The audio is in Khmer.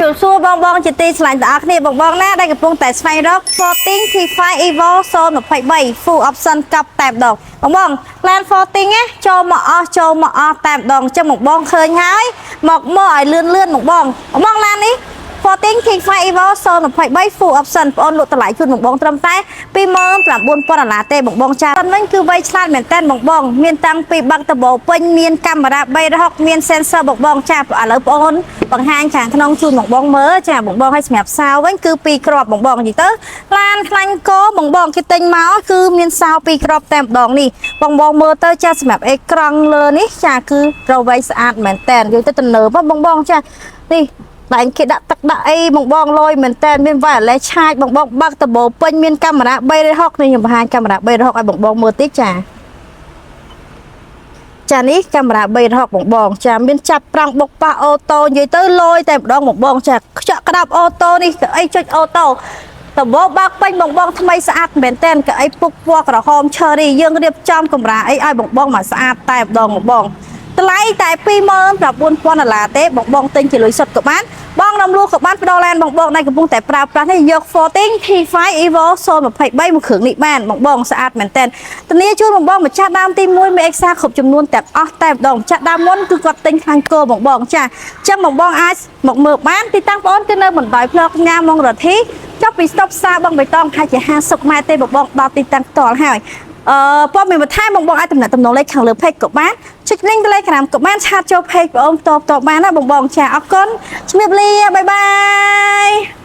ជួបសួរបបងជាទីឆ្លាញ់តាគ្នាបងណាដែលកំពុងតែស្វែងរក 14 T5 Evo 023 Full Option កប់តែម្ដងបង Plan 14 ណាចូលមកអស់តែម្ដងចឹងបងឃើញហើយមកឲ្យលឿនបងឡាននេះ14 T5 Evo 023 Full Option បងលក់តម្លៃជូនបងត្រឹមតែ $29,000 ទេបងចាប៉ុណ្្នឹងគឺវៃឆ្លាតមែនតើបងមានតាំងពីបាក់តបោពេញមានកាមេរ៉ា360មាន sensor បងចាឥឡូវបងបង្ហាញខាងក្នុងជូនបងមើលចាបងឲ្យសម្រាប់សោវិញគឺ2គ្រាប់បងនិយាយទៅឡានខ្លាញ់កោបងគេទិញមកគឺមានសោ2គ្រាប់តែម្ដងនេះបងមើលទៅចាសម្រាប់អេក្រង់លើនេះចាគឺរវៃស្អាតមែនតើនិយាយទៅទំនើបបងចានេះតែគេដាក់ទឹកដាក់អីបងលយមែនតើមាន wireless charge បងបាក់តបោពេញមានកាមេរ៉ា360នេះខ្ញុំបង្ហាញកាមេរ៉ា360ឲ្យបងមើលតិចចានេះកាមេរ៉ា360បងចាមានចាប់ប្រាំងបុកប៉ះអូតូនិយាយទៅលយតែម្ដងបងចាខ្ជក់ក្តាប់អូតូនេះអីចុចអូតូតបោបាក់ពេញបងថ្មីស្អាតមែនតើកៅអីពុកពណ៌ក្រហម cherry យើងរៀបចំកាមេរ៉ាអីឲ្យបងមកស្អាតតែម្ដងបងថ្លៃតែ$29,000ទេបងទិញជាលុយសុទ្ធក៏បានបងនំលក់ក៏បានផ្ដល់ឡានបងដែលកំពុងតែប្រើប្រាស់នេះយក14 T5 Evo 023មួយគ្រឿងនេះបានបងស្អាតមែនតើធានាជូនបងម្ចាស់ដើមទី1មានអេក្សាគ្រប់ចំនួនទាំងអស់តែម្ដងម្ចាស់ដើមមុនគឺគាត់ទិញខាងគោបងចាអញ្ចឹងបងអាចមកមើលបានទីតាំងបងគឺនៅបណ្ដោយផ្លូវញ៉ាមងរធីចុះពីស្តុបផ្សារបឹងបៃតងហាក់ជា50ម៉ែត្រទេបងដល់ទីតាំងផ្ទាល់ហើយព័ត៌មានបន្ថែមបងអាចតំណលេខខាងលើ page ក៏បានចុច link ទៅលេខខាងក៏បានឆាតចូល page បងតបបានណាបងចាអរគុណជំរាបលាបាយបាយ